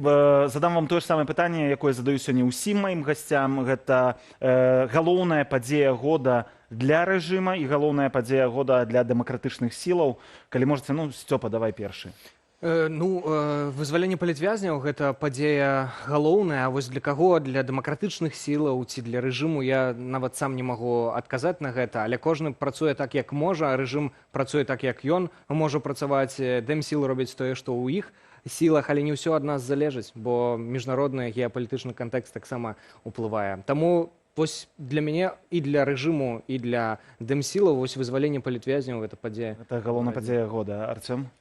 Задам вам тое ж самае пытанне, якое задаю сёння ўсім маім гасцям. Гэта галоўная падзея года для рэжыма і галоўная падзея года для дэмакратычных сілаў. Калі можаце, Сцёпа, давай першы. Вызваленне палітвязняў гэта падзея галоўная, а вось для каго, для дэмакратычных сілаў ці для рэжыму я нават сам не магу адказаць на гэта, але кожны працуе так, як можа, рэжым працуе так, як ён можа працаваць, дэмсілы робяць тое, што ў іх сілах, але не ўсё ад нас залежыць, бо міжнародны геапалітычны кантэкст таксама уплывае. Таму вось для мяне і для рэжыму, і для дэмсілаў вось вызваленне палітвязняў гэта падзея. Это галоўная падзея года. Артём?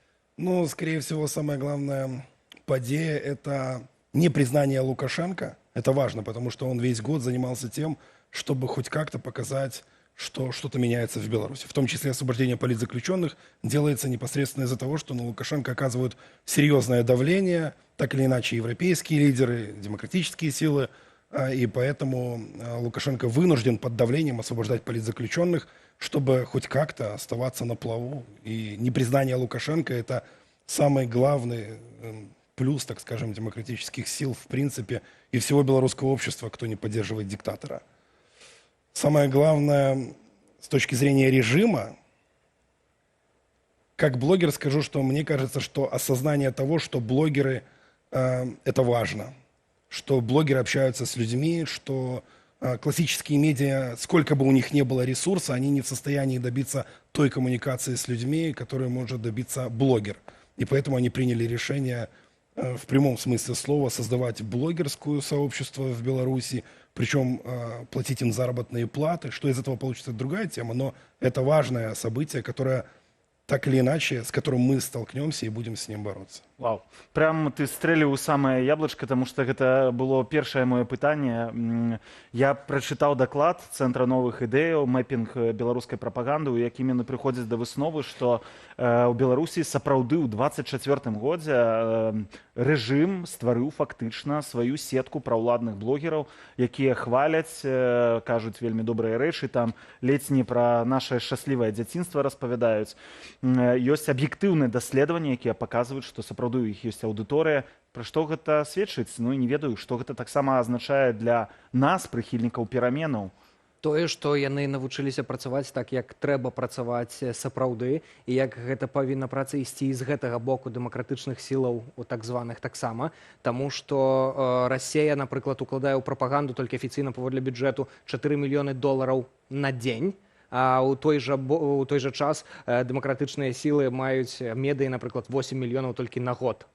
Скорее всего, самая главная падея – это непризнание Лукашенко. Это важно, потому что он весь год занимался тем, чтобы хоть как-то показать, что что-то меняется в Беларуси. В том числе освобождение политзаключенных делается непосредственно из-за того, что на Лукашенко оказывают серьезное давление, так или иначе европейские лидеры, демократические силы, и поэтому Лукашенко вынужден под давлением освобождать политзаключенных, чтобы хоть как-то оставаться на плаву. И непризнание Лукашенко – это самый главный плюс, так скажем, демократических сил в принципе и всего белорусского общества, кто не поддерживает диктатора. Самое главное, с точки зрения режима, как блогер скажу, что мне кажется, что осознание того, что блогеры это важно, что блогеры общаются с людьми, что классические медиа, сколько бы у них ни было ресурса, они не в состоянии добиться той коммуникации с людьми, которую может добиться блогер. И поэтому они приняли решение в прямом смысле слова создавать блогерское сообщество в Беларуси, причем платить им заработные платы. Что из этого получится, это другая тема, но это важное событие, которое так или иначе, с которым мы столкнемся и будем с ним бороться. Вау. Прям ты стрэліў у самае яблычко, потому что гэта было першае моё пытанне. Я прачытаў даклад Цэнтра новых ідэяў, мэпінг беларускай прапаганды, у якім яны прыходзяць да высновы, што ў Беларусі сапраўды ў 24-м годзе рэжым стварыў фактычна сваю сетку праўладных блогераў, якія хваляць, кажуць вельмі добрыя рэчы, там ледзь не пра нашае шчаслівае дзяцінства распавядаюць. Ёсць аб'ектыўныя даследаванні, якія паказваюць, што сапраўды у іх ёсць аўдыторыя. Пра што гэта сведчыць? Не ведаю, што гэта таксама азначае для нас, прыхільнікаў пераменаў. Тое, што яны навучыліся працаваць так, як трэба працаваць сапраўды, і як гэта павінна праца ісці з гэтага боку дэмакратычных сілаў, так званых таксама, таму што Расія, напрыклад, укладае ў прапаганду толькі афіцыйна паводле бюджэту $4 мільёны на дзень, а ў той жа час дэмакратычныя сілы маюць медыі, напрыклад, 8 мільёнаў толькі на год.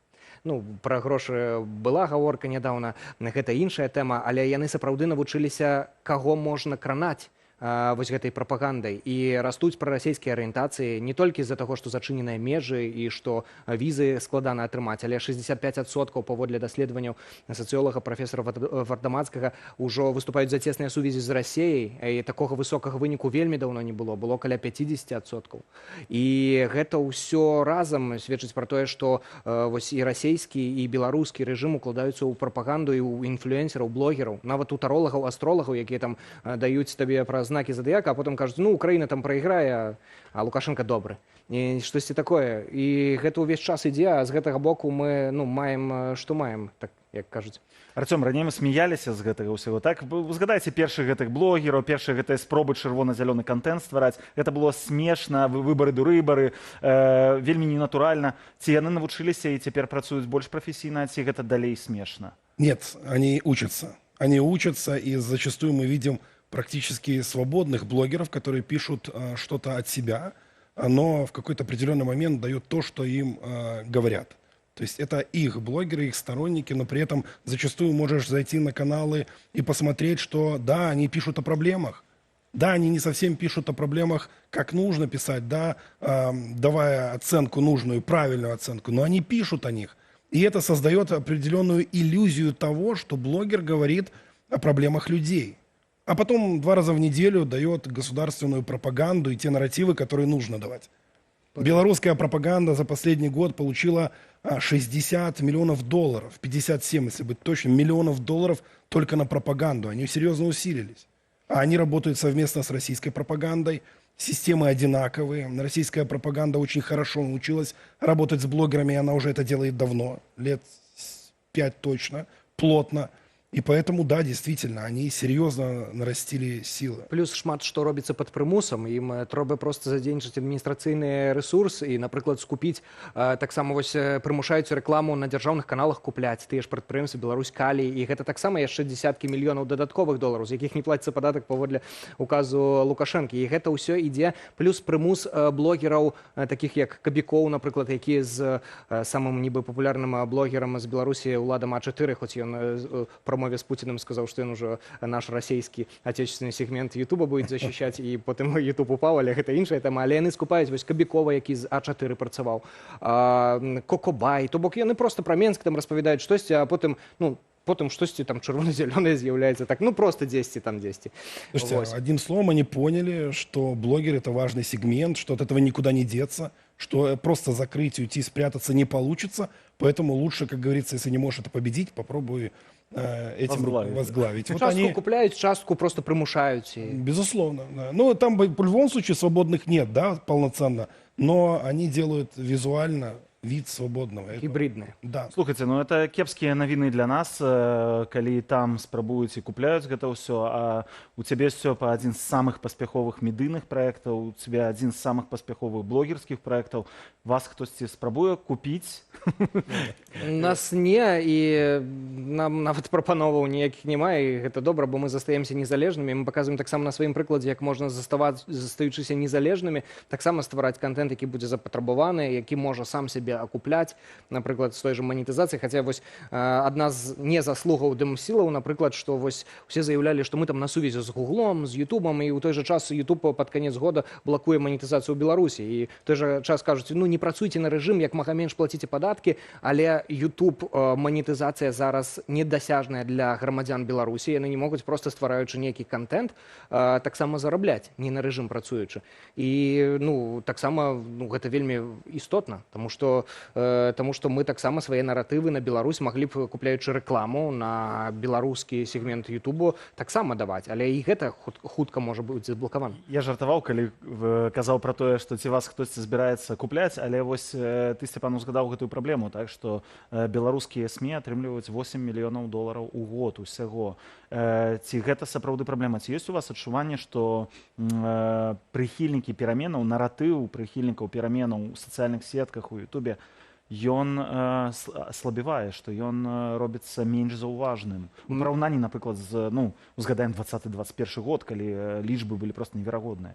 Пра грошы была гаворка нядаўна, гэта іншая тэма, але яны сапраўды навучыліся, каго можна кранаць вось гэтай прапагандай. І растуць прарасійскія арыентацыі не толькі з-за таго, што зачыненыя межы і што візы складана атрымаць, але 65% паводле даследаванняў сацыёлага прафесара Вардамацкага ўжо выступаюць за цесныя сувязі з Расіяй, і такога высокага выніку вельмі даўно не было, было каля 50%. І гэта ўсё разам сведчыць пра тое, што вось і расійскі, і беларускі рэжым укладаюцца ў прапаганду і ў інфлюэнсераў, блогераў, нават у таролагаў, астролагаў, якія там даюць табе пра знакі задыяка, а потым кажуць, Украіна там прайграе, а Лукашенко добры. І штосьці такое. І гэта ўвесь час ідзе, а з гэтага боку мы маем, што маем, так як кажуць. Артём, раней мы смяяліся з гэтага ўсяго, так? Згадайце першых гэтых блогераў, першыя гэтыя спробы чырвона-зялёны контент ствараць. Гэта было смешна, выбары-дурыбары, вельмі ненатуральна. Ці яны навучыліся і цяпер працуюць больш прафесійна, ці гэта далей смешна? Нет, они учатся. Они учатся, и зачастую мы видим практически свободных блогеров, которые пишут что-то от себя, но в какой-то определенный момент дают то, что им говорят. То есть это их блогеры, их сторонники, но при этом зачастую можешь зайти на каналы и посмотреть, что да, они пишут о проблемах, да, они не совсем пишут о проблемах, как нужно писать, да, давая оценку нужную, правильную оценку, но они пишут о них. И это создает определенную иллюзию того, что блогер говорит о проблемах людей. А потом 2 раза в неделю дает государственную пропаганду и те нарративы, которые нужно давать. Белорусская пропаганда за последний год получила $60 миллионов, 57, если быть точным, миллионов долларов только на пропаганду. Они серьезно усилились. А они работают совместно с российской пропагандой. Системы одинаковые. Российская пропаганда очень хорошо научилась работать с блогерами, и она уже это делает давно, лет 5 точно, плотно. И поэтому, да, действительно, они серьезно нарастили силы. Плюс шмат што робіцца пад прымусам, ім трэба проста задзейнічаць адміністрацыйны рэсурс і, напрыклад, скупіць таксама вось прымушаюць рэкламу на дзяржаўных каналах купляць тыя ж прадпрыемствы Беларусь Калій, і гэта таксама яшчэ дзесяткі мільёнаў дадатковых долараў, з якіх не плаціцца падатак паводле указу Лукашэнкі. І гэта ўсё ідзе, плюс прымус блогераў, такіх як Кабікоў, напрыклад, які з самым нібы папулярным блогерам з Беларусі Уладам А4, хоць ён прамове с Путиным сказал, что он уже наш российский отечественный сегмент Ютуба будет защищать, и потом Ютуб упал, але гэта іншая тема. Але яны скупаюць вось Кабікова, які з А4 працаваў, Кокобай, то бок яны просто про Менск там распавядаюць штосьці, а потым штосьці там чырвона-зялёнае з'яўляецца, так, просто 10 там 10. Слушайте, Вось. одним словом, они поняли, что блогер — это важный сегмент, что от этого никуда не деться, что просто закрыть, уйти, спрятаться не получится, поэтому лучше, как говорится, если не можешь это победить, попробуй этим возглавить. Вот Частку они, купляюць, частку просто прымушаюць. безусловно, да. Ну, там в любом случае свободных нет, да, полноценно, но они делают визуально вид свободного. Это- Гібридныя. Да. Слухайте, ну это кепскія навіны для нас, калі там спрабуюць і купляюць гэта ўсё, а у цябе все па адзін з самых паспяховых медыйных праектаў, у цябе адзін з самых паспяховых блогерскіх праектаў, вас хтосьці спрабуе купіць? Нас не, і нам нават прапановаў ніякіх няма, і гэта добра, бо мы застаемся незалежнымі. Мы паказваем таксама на сваім прыкладзе, як можна застаючыся незалежнымі, таксама ствараць контент, які будзе запатрабаваны, які можа сам сябе акупляць, напрыклад, з той жа манетызацыі. Хаця вось адна з незаслугаў дэмсілаў, напрыклад, што вось усе заяўлялі, што мы там на сувязі з Гуглом, з Ютубам, і ў той жа час Ютуб пад канец года блакуе манетызацыю ў Беларусі. І ў той жа час кажуць, ну не працуйце на рэжым, як мага менш плаціце падаткі, але Ютуб манетызацыя зараз недасяжная для грамадзян Беларусі. Яны не могуць проста ствараючы нейкі контент таксама зарабляць, не на рэжым працуючы. І таксама гэта вельмі істотна, таму што мы таксама свае наратывы на Беларусь маглі б, купляючы рэкламу на беларускі сегмент Ютубу, таксама даваць, але і гэта хутка можа быць заблакавана. Я жартаваў, калі казаў пра тое, што ці вас хтосьці збіраецца купляць, але вось ты, Сцяпан, узгадаў гэтую праблему, так што беларускія СМІ атрымліваюць 8 мільёнаў долараў у год усяго. Ці гэта сапраўды праблема? Ці ёсць у вас адчуванне, што прыхільнікі пераменаў, наратыў прыхільнікаў пераменаў у сацыяльных сетках, у Ютубе, ён слабівае, што ён робіцца менш заўважным. У параўнанні, напрыклад, з, узгадаем 20-21 год, калі лічбы былі проста неверагодныя.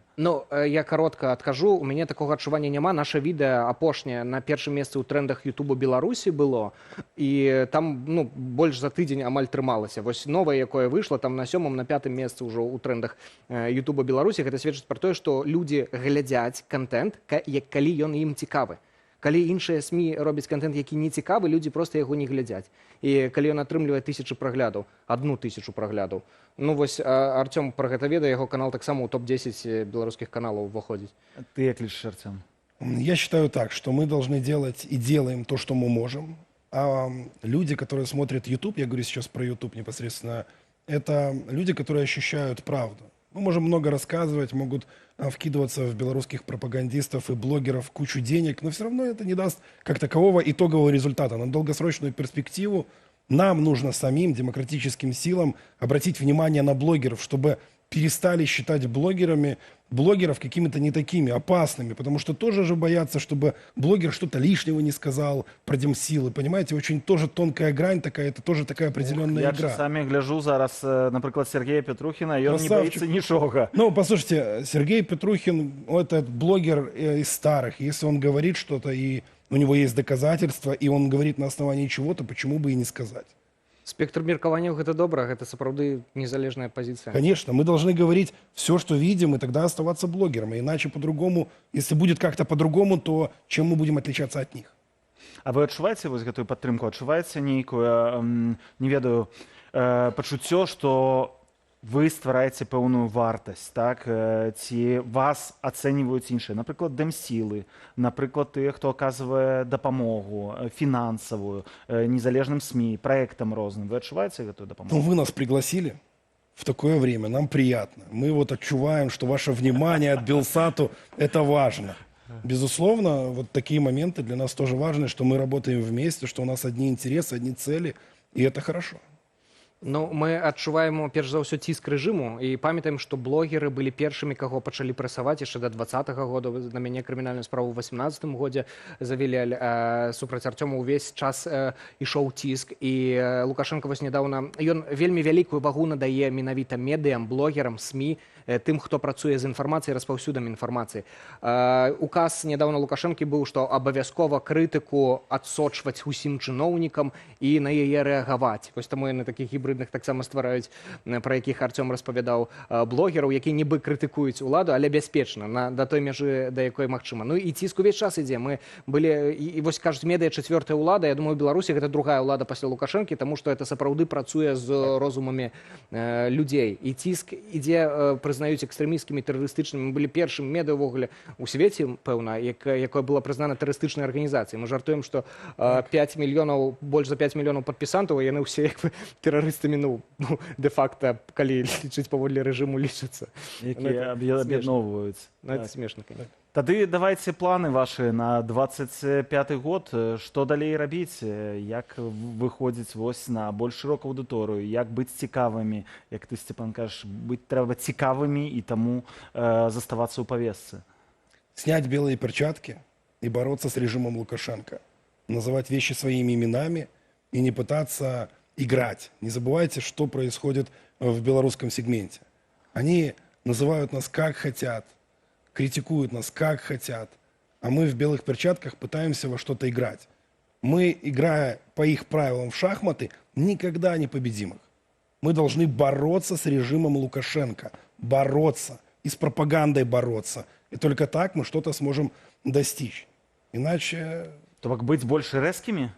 Я каротка адкажу, у мяне такога адчування няма. Наша відэа апошняе на першым месцы ў трэндах Ютуба Беларусі было, і там больш за тыдзень амаль трымалася. Вось новае, якое выйшла, там на 7-м, на 5-м месцы ўжо ў трэндах Ютуба Беларусі. Гэта сведчыць пра тое, што людзі глядзяць контент, калі ён ім цікавы. Калі іншыя СМІ робяць контент, які не цікавы, людзі проста яго не глядзяць. І калі ён атрымлівае 1000 праглядаў, 1000 праглядаў. Вось Артём пра гэта ведае, яго канал таксама ў топ-10 беларускіх каналаў уваходзіць. Ты як лічыш, Артём? Я считаю так, что мы должны делать и делаем то, что мы можем. А люди, которые смотрят YouTube, я говорю сейчас про YouTube непосредственно, это люди, которые ощущают правду. Мы можем много рассказывать, могут вкидываться в белорусских пропагандистов и блогеров кучу денег, но все равно это не даст как такового итогового результата. На долгосрочную перспективу нам нужно самим, демократическим силам, обратить внимание на блогеров, чтобы перестали считать блогеров какими-то не такими, опасными, потому что тоже же боятся, чтобы блогер что-то лишнего не сказал про демсилы, понимаете, очень тоже тонкая грань такая, это тоже такая определенная Я игра. часамі гляжу зараз, напрыклад, Сергея Петрухіна, ён не Красавчик. баіцца нічога. Послушайте, Сергей Петрухин, это блогер из старых, если он говорит что-то, и у него есть доказательства, и он говорит на основании чего-то, почему бы и не сказать? Спектр меркаванняў гэта добра, гэта сапраўды незалежная пазіцыя. Конечно, мы должны говорить все, что видим, и тогда оставаться блогерами. Иначе по-другому, если будет как-то по-другому, то чем мы будем отличаться от них? А вы адчуваеце вось гэтую падтрымку? Адчуваеце нейкую, не ведаю, пачуццё, што вы ствараеце пэўную вартасць, так? Ці вас ацэньваюць іншыя, напрыклад, дэмсілы, напрыклад, тыя, хто аказвае дапамогу фінансавую, незалежным СМІ, праектам розным. Вы адчуваеце гэтую дапамогу? Вы нас пригласили в такое время, нам приятно. Мы вот отчуваем, что ваше внимание от Белсату – это важно. Безусловно, вот такие моменты для нас тоже важны, что мы работаем вместе, что у нас одни интересы, одни цели, и это хорошо. Ну, мы адчуваем перш за ўсё ціск рэжыму і памятаем, што блогеры былі першымі, каго пачалі прэсаваць яшчэ да 20-го года. На мяне крымінальную справу ў 18-м годзе завялі, супраць Арцёма ўвесь час ішоў ціск. І Лукашенко вось нядаўна, ён вельмі вялікую вагу надае менавіта медыям, блогерам, СМІ, тым, хто працуе з інфармацыяй, распаўсюдам інфармацыі. Указ нядаўна Лукашэнкі быў, што абавязкова крытыку адсочваць усім чыноўнікам і на яе рэагаваць. Вось таму яны такіх гібрыдных таксама ствараюць, пра якіх Арцём распавядаў, блогераў, які нібы крытыкуюць уладу, але бяспечна, да той мяжы, да якой магчыма. Ну і ціск увесь час ідзе. Мы былі, і вось кажуць, медыа чацвёртая ўлада. Я думаю, у Беларусі гэта другая ўлада пасля Лукашэнкі, таму што это сапраўды працуе з розумамі людзей. І ціск ідзе, прызнаюць экстрэмісцкімі, тэрарыстычнымі. Мы былі першым медыа ўвогуле у свеце, пэўна, якое было прызнана тэрарыстычнай арганізацыяй. Мы жартуем, што 5 мільёнаў, больш за 5 мільёнаў падпісантаў, яны ўсе як бы тэрарыстамі, ну дэ-факта, калі лічыць паводле рэжыму, лічацца. Якія аб'ядноўваюць. Ну, это смешно, конечно. Тады давайце планы вашы на 25-й год. Што далей рабіць? Як выходзіць вось на больш шырокую аўдыторыю? Як быць цікавымі? Як ты, Сцепан, кажаш, быць трэба цікавымі і таму заставацца ў павесцы? Снять белые перчатки и бороться с режимом Лукашенко. Называть вещи своими именами и не пытаться играть. Не забывайте, что происходит в белорусском сегменте. Они называют нас как хотят, критикуют нас как хотят, а мы в белых перчатках пытаемся во что-то играть. Мы, играя по их правилам в шахматы, никогда не победим их. Мы должны бороться с режимом Лукашенко, бороться, и с пропагандой бороться. И только так мы что-то сможем достичь. Иначе... То бок быць больш рэзкімі?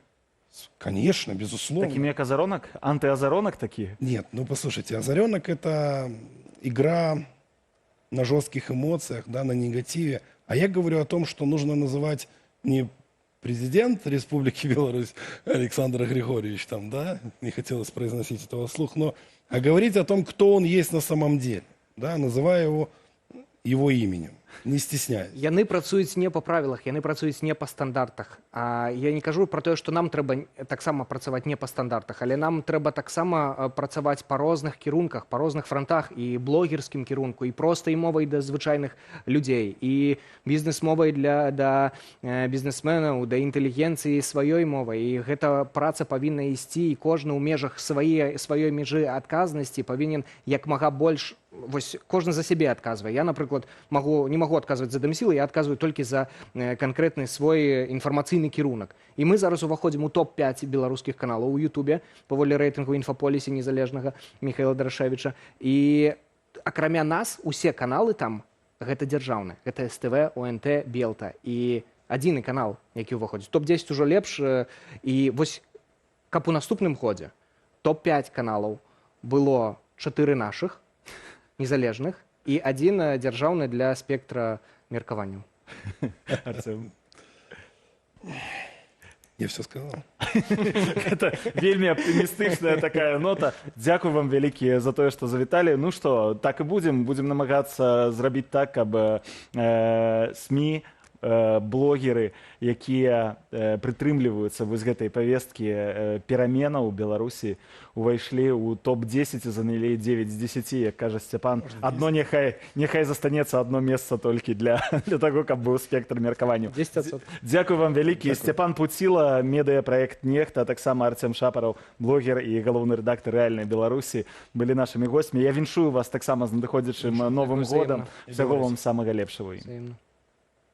Конечно, безусловно. Такімі як Азаронак? Антыазаронак такі? Нет, ну послушайте, Озаренок — это игра на жестких эмоциях, да, на негативе. А я говорю о том, что нужно называть не президент Республики Беларусь Александр Григорьевич, там, да, не хотелось произносить этого вслух, но а говорить о том, кто он есть на самом деле, да, называя его именем, не стесняясь. Яны працуюць не па правілах, яны працуюць не па стандартах. Я не кажу про тое, што нам трэба таксама працаваць не па стандартах, але нам трэба таксама працаваць па розных кірунках, па розных франтах, і блогерскім кірунку, і простай мовай да звычайных людзей, і бізнес-мовай да бізнесменаў, да інтэлігенцыі сваёй мовай. І гэта праца павінна ісці, і кожны ў межах сваёй межы адказнасці павінен як мага больш. Вось кожны за сябе адказвае. Я, напрыклад, не магу адказваць за дамсілы, я адказваю толькі за канкрэтны свой інфармацыйны кірунак. І мы зараз уваходзім у топ-5 беларускіх каналаў у Ютубе паводле рэйтынгу інфаполісе незалежнага Міхаіла Дарашевіча. І акрамя нас усе каналы там гэта дзяржаўныя. Гэта СТВ, ОНТ, Белта. І адзіны канал, які ўваходзіць. Топ-10 ужо лепш. І вось каб у наступным годзе топ-5 каналаў было 4 нашых, незалежных, і адзін дзяржаўны для спектра меркаванняў. Я все сказал. Это вельмі аптымістычная такая нота. Дзякуй вам вялікія за тое, што завіталі. Ну што, так і будзем намагацца зрабіць так, каб СМІ, блогеры, якія прытрымліваюцца вось гэтай павесткі пераменаў у Беларусі, увайшлі ў топ-10 і занялі 9 з 10, як кажа Сцепан. Адно няхай застанецца адно месца толькі для таго, каб быў спектр меркаванняў. 10%. Дзякуй вам вялікі. Сцепан Пуціла, медыапраект «Нехта», таксама Арцём Шапараў, блогер і галоўны рэдактар «Рэальнай Беларусі», былі нашымі госцямі. Я віншую вас таксама з надыходзячым Новым годам. Всяго вам самага лепшага. Взаимно.